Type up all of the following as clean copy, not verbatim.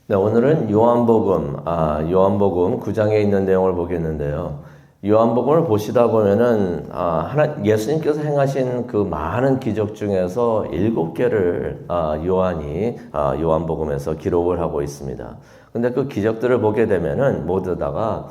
네, 오늘은 요한복음 9장에 있는 내용을 보겠는데요. 요한복음을 보시다 보면은, 예수님께서 행하신 그 많은 기적 중에서 7개를, 요한이, 요한복음에서 기록을 하고 있습니다. 근데 그 기적들을 보게 되면은 모두 다가,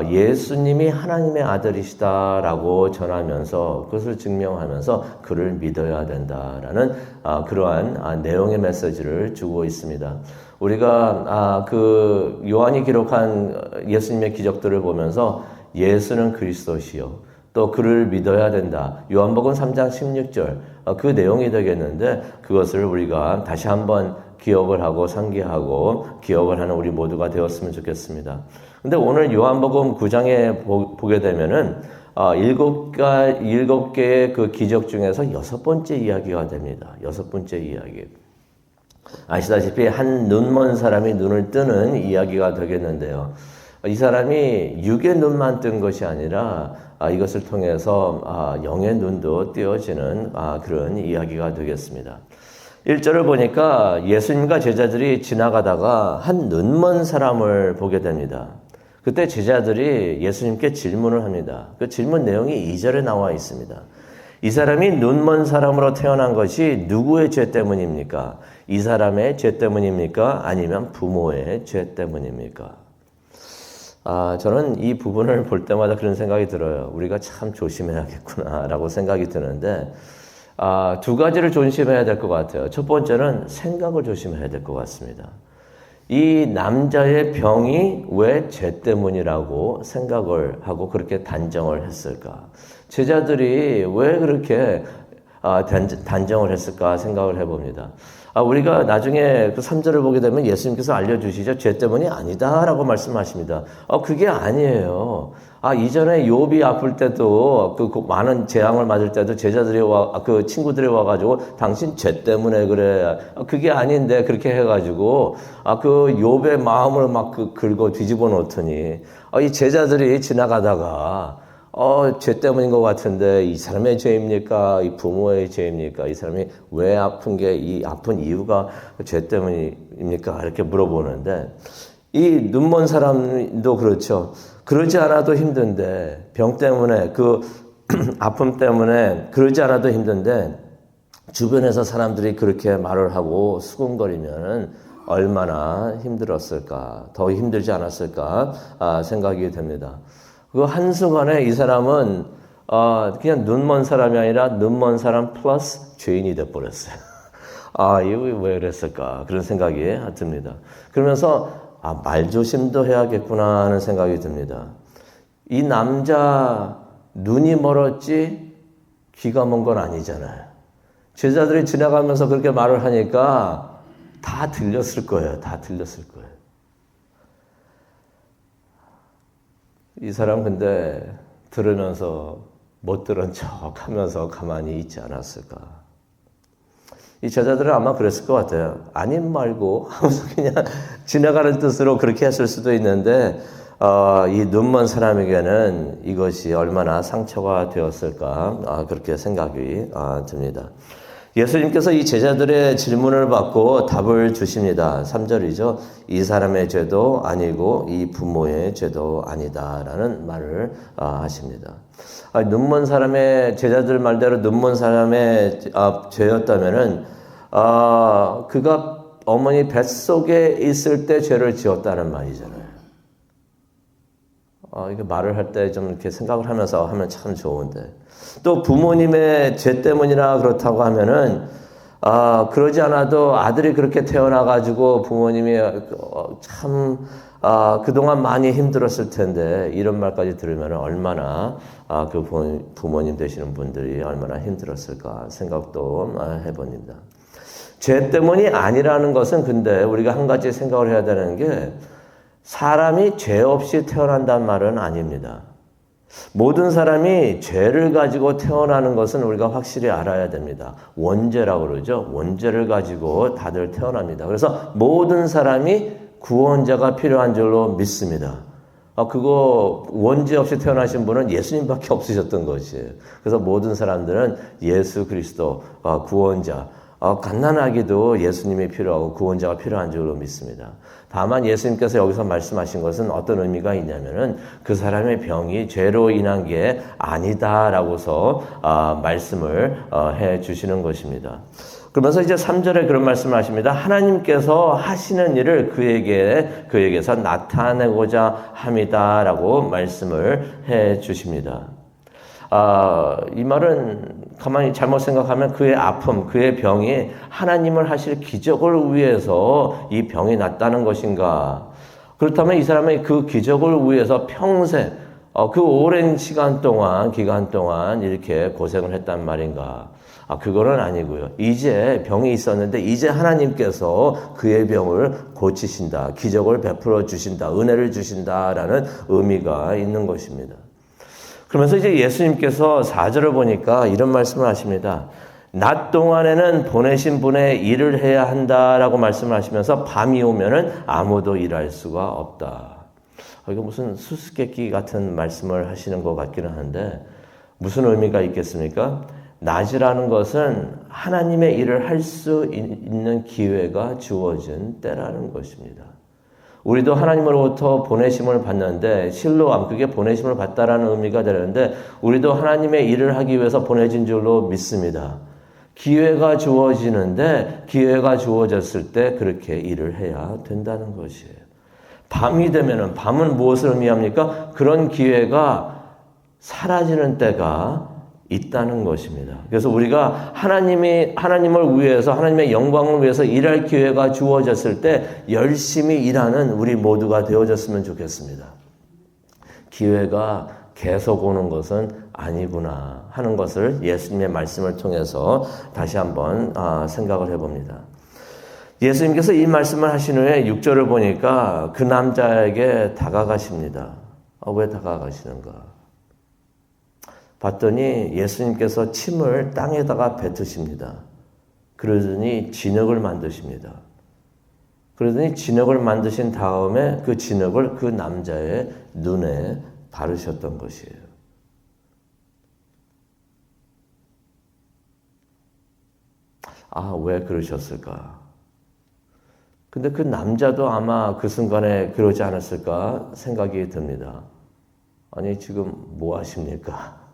예수님이 하나님의 아들이시다라고 전하면서 그것을 증명하면서 그를 믿어야 된다라는 그러한 내용의 메시지를 주고 있습니다. 우리가 그 요한이 기록한 예수님의 기적들을 보면서 예수는 그리스도시요 또 그를 믿어야 된다. 요한복음 3장 16절 그 내용이 되겠는데 그것을 우리가 다시 한번 기억을 하고 상기하고 기억을 하는 우리 모두가 되었으면 좋겠습니다. 근데 오늘 요한복음 9장에 보게 되면은 7개의 그 기적 중에서 6번째 이야기가 됩니다. 6번째 이야기. 아시다시피 한 눈먼 사람이 눈을 뜨는 이야기가 되겠는데요. 이 사람이 육의 눈만 뜬 것이 아니라 이것을 통해서 영의 눈도 띄어지는 그런 이야기가 되겠습니다. 1절을 보니까 예수님과 제자들이 지나가다가 한 눈먼 사람을 보게 됩니다. 그때 제자들이 예수님께 질문을 합니다. 그 질문 내용이 2절에 나와 있습니다. 이 사람이 눈먼 사람으로 태어난 것이 누구의 죄 때문입니까? 이 사람의 죄 때문입니까? 아니면 부모의 죄 때문입니까? 저는 이 부분을 볼 때마다 그런 생각이 들어요. 우리가 참 조심해야겠구나라고 생각이 드는데, 두 가지를 조심해야 될 것 같아요. 첫 번째는 생각을 조심해야 될 것 같습니다. 이 남자의 병이 왜 죄 때문이라고 생각을 하고 그렇게 단정을 했을까? 제자들이 왜 그렇게 단정을 했을까 생각을 해봅니다. 우리가 나중에 그 3절을 보게 되면 예수님께서 알려주시죠. 죄 때문이 아니다라고 말씀하십니다. 그게 아니에요. 이전에 욥이 아플 때도 그 많은 재앙을 맞을 때도 제자들이 그 친구들이 와가지고 당신 죄 때문에 그래. 그게 아닌데 그렇게 해가지고 그 욥의 마음을 막 긁어 뒤집어 놓더니 이 제자들이 지나가다가 죄 때문인 것 같은데 이 사람의 죄입니까? 이 부모의 죄입니까? 이 사람이 왜 아픈 게 이 아픈 이유가 죄 때문입니까? 이렇게 물어보는데 이 눈먼 사람도 그렇죠. 그러지 않아도 힘든데 병 때문에 그 아픔 때문에 그러지 않아도 힘든데 주변에서 사람들이 그렇게 말을 하고 수군거리면 얼마나 힘들었을까? 더 힘들지 않았을까? 생각이 됩니다. 그 한순간에 이 사람은 그냥 눈먼 사람이 아니라 눈먼 사람 플러스 죄인이 돼버렸어요. 이거 왜 그랬을까? 그런 생각이 듭니다. 그러면서 말조심도 해야겠구나 하는 생각이 듭니다. 이 남자 눈이 멀었지 귀가 먼 건 아니잖아요. 제자들이 지나가면서 그렇게 말을 하니까 다 들렸을 거예요. 다 들렸을 거예요. 이 사람 근데 들으면서 못 들은 척 하면서 가만히 있지 않았을까. 이 제자들은 아마 그랬을 것 같아요. 아님 말고 하면서 그냥 지나가는 뜻으로 그렇게 했을 수도 있는데 이 눈먼 사람에게는 이것이 얼마나 상처가 되었을까 그렇게 생각이 듭니다. 예수님께서 이 제자들의 질문을 받고 답을 주십니다. 3절이죠. 이 사람의 죄도 아니고 이 부모의 죄도 아니다라는 말을 하십니다. 눈먼 사람의 제자들 말대로 눈먼 사람의 죄였다면은 그가 어머니 뱃속에 있을 때 죄를 지었다는 말이잖아요. 이게 말을 할 때 좀 이렇게 생각을 하면서 하면 참 좋은데. 또 부모님의 죄 때문이라 그렇다고 하면은, 그러지 않아도 아들이 그렇게 태어나가지고 부모님이 그동안 많이 힘들었을 텐데, 이런 말까지 들으면 얼마나, 그 부모님 되시는 분들이 얼마나 힘들었을까 생각도 해봅니다. 죄 때문이 아니라는 것은 근데 우리가 한 가지 생각을 해야 되는 게, 사람이 죄 없이 태어난다는 말은 아닙니다. 모든 사람이 죄를 가지고 태어나는 것은 우리가 확실히 알아야 됩니다. 원죄라고 그러죠. 원죄를 가지고 다들 태어납니다. 그래서 모든 사람이 구원자가 필요한 줄로 믿습니다. 그거 원죄 없이 태어나신 분은 예수님밖에 없으셨던 것이에요. 그래서 모든 사람들은 예수 그리스도 구원자 갓난아기도 예수님이 필요하고 구원자가 필요한 줄로 믿습니다. 다만 예수님께서 여기서 말씀하신 것은 어떤 의미가 있냐면은 그 사람의 병이 죄로 인한 게 아니다라고서 말씀을 해 주시는 것입니다. 그러면서 이제 3절에 그런 말씀을 하십니다. 하나님께서 하시는 일을 그에게서 나타내고자 함이다라고 말씀을 해 주십니다. 이 말은 가만히 잘못 생각하면 그의 아픔, 그의 병이 하나님을 하실 기적을 위해서 이 병이 났다는 것인가? 그렇다면 이 사람의 그 기적을 위해서 평생, 그 오랜 기간 동안 이렇게 고생을 했단 말인가? 그거는 아니고요. 이제 병이 있었는데 이제 하나님께서 그의 병을 고치신다. 기적을 베풀어 주신다. 은혜를 주신다라는 의미가 있는 것입니다. 그러면서 이제 예수님께서 4절을 보니까 이런 말씀을 하십니다. 낮 동안에는 보내신 분의 일을 해야 한다라고 말씀을 하시면서 밤이 오면은 아무도 일할 수가 없다. 이거 무슨 수수께끼 같은 말씀을 하시는 것 같기는 한데 무슨 의미가 있겠습니까? 낮이라는 것은 하나님의 일을 할 수 있는 기회가 주어진 때라는 것입니다. 우리도 하나님으로부터 보내심을 받는데 실로암, 그게 보내심을 받다라는 의미가 되는데 우리도 하나님의 일을 하기 위해서 보내진 줄로 믿습니다. 기회가 주어지는데 기회가 주어졌을 때 그렇게 일을 해야 된다는 것이에요. 밤이 되면은 밤은 무엇을 의미합니까? 그런 기회가 사라지는 때가 있다는 것입니다. 그래서 우리가 하나님을 위해서, 하나님의 영광을 위해서 일할 기회가 주어졌을 때 열심히 일하는 우리 모두가 되어졌으면 좋겠습니다. 기회가 계속 오는 것은 아니구나 하는 것을 예수님의 말씀을 통해서 다시 한번 생각을 해봅니다. 예수님께서 이 말씀을 하신 후에 6절을 보니까 그 남자에게 다가가십니다. 왜 다가가시는가? 봤더니 예수님께서 침을 땅에다가 뱉으십니다. 그러더니 진흙을 만드십니다. 그러더니 진흙을 만드신 다음에 그 진흙을 그 남자의 눈에 바르셨던 것이에요. 왜 그러셨을까? 근데 그 남자도 아마 그 순간에 그러지 않았을까 생각이 듭니다. 아니, 지금 뭐 하십니까?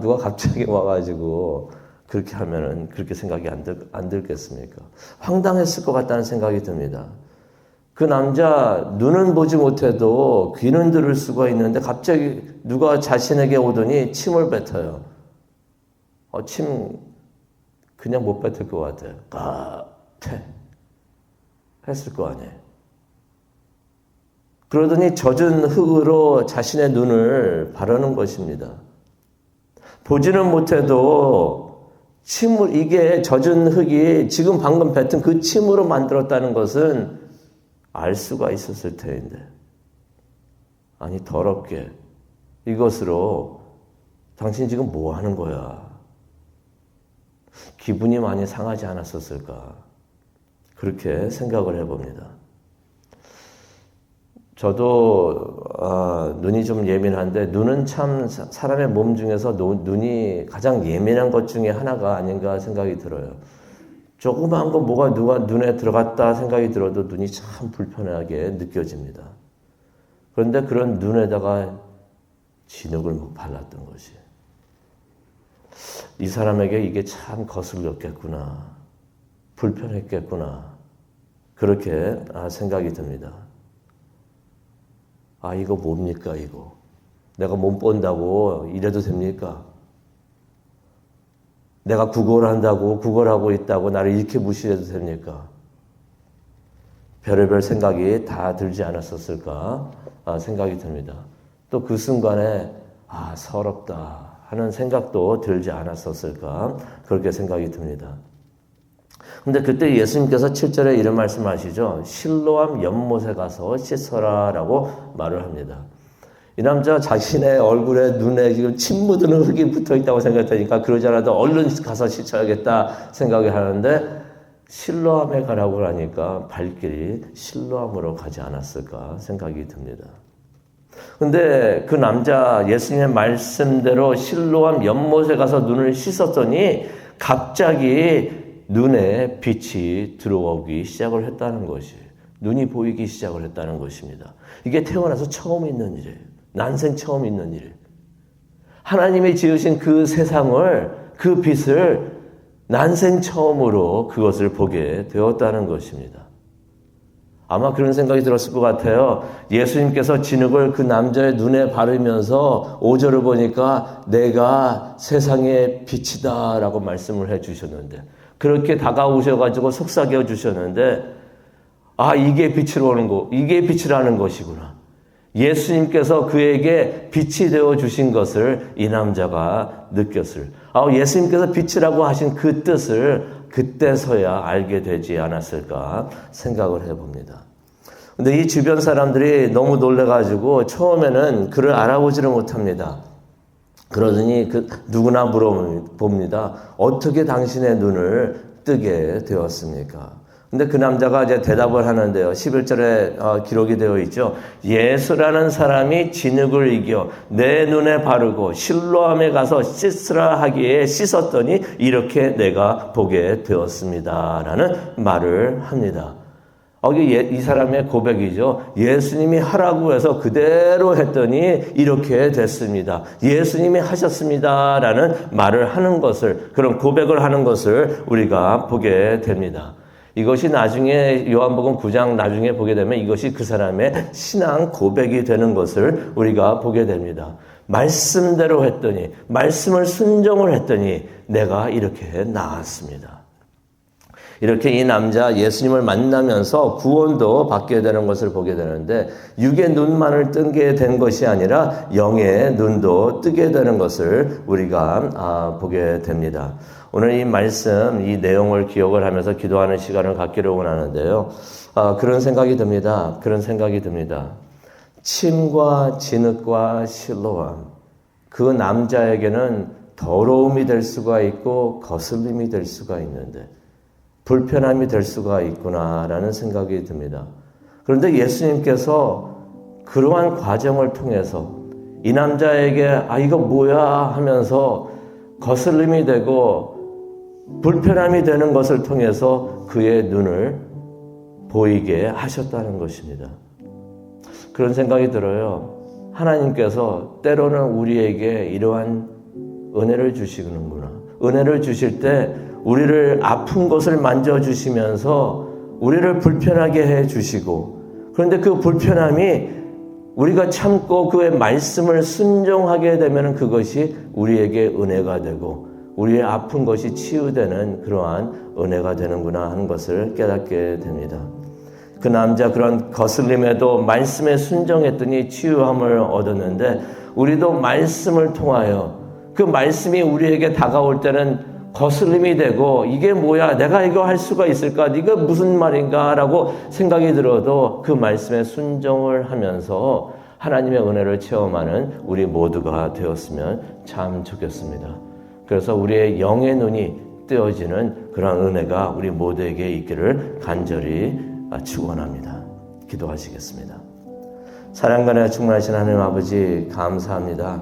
누가 갑자기 와가지고 그렇게 하면은 그렇게 생각이 안 들겠습니까? 황당했을 것 같다는 생각이 듭니다. 그 남자 눈은 보지 못해도 귀는 들을 수가 있는데 갑자기 누가 자신에게 오더니 침을 뱉어요. 침 그냥 못 뱉을 것 같아요. 했을 거 아니에요. 그러더니 젖은 흙으로 자신의 눈을 바르는 것입니다. 보지는 못해도 이게 젖은 흙이 지금 방금 뱉은 그 침으로 만들었다는 것은 알 수가 있었을 텐데. 아니, 더럽게 이것으로 당신 지금 뭐 하는 거야? 기분이 많이 상하지 않았었을까? 그렇게 생각을 해봅니다. 저도 눈이 좀 예민한데 눈은 참 사람의 몸 중에서 눈이 가장 예민한 것 중에 하나가 아닌가 생각이 들어요. 조그마한 거 뭐가 누가 눈에 들어갔다 생각이 들어도 눈이 참 불편하게 느껴집니다. 그런데 그런 눈에다가 진흙을 발랐던 것이 이 사람에게 이게 참 거슬렸겠구나, 불편했겠구나, 그렇게 생각이 듭니다. 이거 뭡니까, 이거? 내가 몸 본다고 이래도 됩니까? 내가 구걸하고 있다고 나를 이렇게 무시해도 됩니까? 별의별 생각이 다 들지 않았었을까 생각이 듭니다. 또 그 순간에 서럽다 하는 생각도 들지 않았었을까 그렇게 생각이 듭니다. 근데 그때 예수님께서 7절에 이런 말씀하시죠. 실로암 연못에 가서 씻어라 라고 말을 합니다. 이 남자 자신의 얼굴에 눈에 지금 침 묻은 흙이 붙어 있다고 생각하니까 그러지 않아도 얼른 가서 씻어야겠다 생각을 하는데 실로암에 가라고 하니까 발길이 실로암으로 가지 않았을까 생각이 듭니다. 근데 그 남자 예수님의 말씀대로 실로암 연못에 가서 눈을 씻었더니 갑자기 눈에 빛이 들어오기 시작을 했다는 것이, 눈이 보이기 시작을 했다는 것입니다. 이게 태어나서 처음 있는 일이에요. 난생 처음 있는 일이에요. 하나님이 지으신 그 세상을, 그 빛을 난생 처음으로 그것을 보게 되었다는 것입니다. 아마 그런 생각이 들었을 것 같아요. 예수님께서 진흙을 그 남자의 눈에 바르면서 5절을 보니까 내가 세상의 빛이다 라고 말씀을 해 주셨는데, 그렇게 다가오셔가지고 속삭여 주셨는데, 아, 이게 빛이라는 것이구나. 예수님께서 그에게 빛이 되어 주신 것을 이 남자가 느꼈을. 예수님께서 빛이라고 하신 그 뜻을 그때서야 알게 되지 않았을까 생각을 해봅니다. 근데 이 주변 사람들이 너무 놀래가지고 처음에는 그를 알아보지를 못합니다. 그러더니 누구나 물어봅니다. 어떻게 당신의 눈을 뜨게 되었습니까? 근데 그 남자가 이제 대답을 하는데요. 11절에 기록이 되어 있죠. 예수라는 사람이 진흙을 이겨 내 눈에 바르고 실로암에 가서 씻으라 하기에 씻었더니 이렇게 내가 보게 되었습니다. 라는 말을 합니다. 이 사람의 고백이죠. 예수님이 하라고 해서 그대로 했더니 이렇게 됐습니다. 예수님이 하셨습니다. 라는 말을 하는 것을, 그런 고백을 하는 것을 우리가 보게 됩니다. 이것이 나중에 요한복음 9장 나중에 보게 되면 이것이 그 사람의 신앙 고백이 되는 것을 우리가 보게 됩니다. 말씀대로 했더니, 말씀을 순종을 했더니 내가 이렇게 나았습니다. 이렇게 이 남자 예수님을 만나면서 구원도 받게 되는 것을 보게 되는데, 육의 눈만을 뜨게 된 것이 아니라 영의 눈도 뜨게 되는 것을 우리가 보게 됩니다. 오늘 이 말씀, 이 내용을 기억을 하면서 기도하는 시간을 갖기를 원하는데요. 그런 생각이 듭니다. 침과 진흙과 실로암, 그 남자에게는 더러움이 될 수가 있고 거슬림이 될 수가 있는데 불편함이 될 수가 있구나라는 생각이 듭니다. 그런데 예수님께서 그러한 과정을 통해서 이 남자에게 이거 뭐야 하면서 거슬림이 되고 불편함이 되는 것을 통해서 그의 눈을 보이게 하셨다는 것입니다. 그런 생각이 들어요. 하나님께서 때로는 우리에게 이러한 은혜를 주시는구나. 은혜를 주실 때 우리를 아픈 곳을 만져주시면서 우리를 불편하게 해주시고, 그런데 그 불편함이 우리가 참고 그의 말씀을 순종하게 되면 그것이 우리에게 은혜가 되고 우리의 아픈 것이 치유되는 그러한 은혜가 되는구나 하는 것을 깨닫게 됩니다. 그 남자 그런 거슬림에도 말씀에 순종했더니 치유함을 얻었는데, 우리도 말씀을 통하여 그 말씀이 우리에게 다가올 때는 거슬림이 되고 이게 뭐야, 내가 이거 할 수가 있을까, 이거 무슨 말인가 라고 생각이 들어도 그 말씀에 순종을 하면서 하나님의 은혜를 체험하는 우리 모두가 되었으면 참 좋겠습니다. 그래서 우리의 영의 눈이 뜨어지는 그런 은혜가 우리 모두에게 있기를 간절히 축원합니다. 기도하시겠습니다. 사랑과 은혜가 충만하신 하나님 아버지, 감사합니다.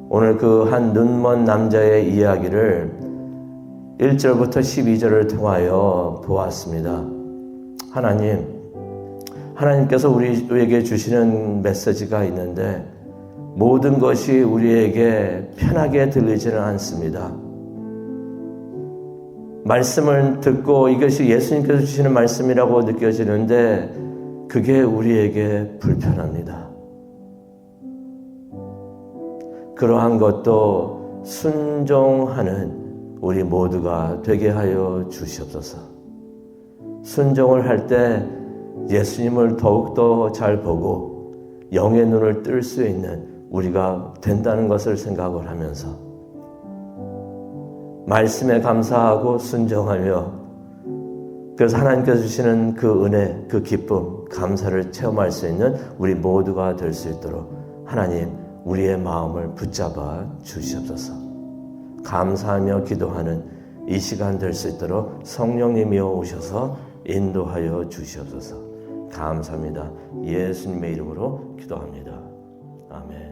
오늘 그 한 눈먼 남자의 이야기를 1절부터 12절을 통하여 보았습니다. 하나님께서 우리에게 주시는 메시지가 있는데 모든 것이 우리에게 편하게 들리지는 않습니다. 말씀을 듣고 이것이 예수님께서 주시는 말씀이라고 느껴지는데 그게 우리에게 불편합니다. 그러한 것도 순종하는 우리 모두가 되게 하여 주시옵소서. 순종을 할 때 예수님을 더욱더 잘 보고 영의 눈을 뜰 수 있는 우리가 된다는 것을 생각을 하면서 말씀에 감사하고 순종하며, 그래서 하나님께서 주시는 그 은혜, 그 기쁨, 감사를 체험할 수 있는 우리 모두가 될 수 있도록 하나님 우리의 마음을 붙잡아 주시옵소서. 감사하며 기도하는 이 시간 될 수 있도록 성령님이 오셔서 인도하여 주시옵소서. 감사합니다. 예수님의 이름으로 기도합니다. 아멘.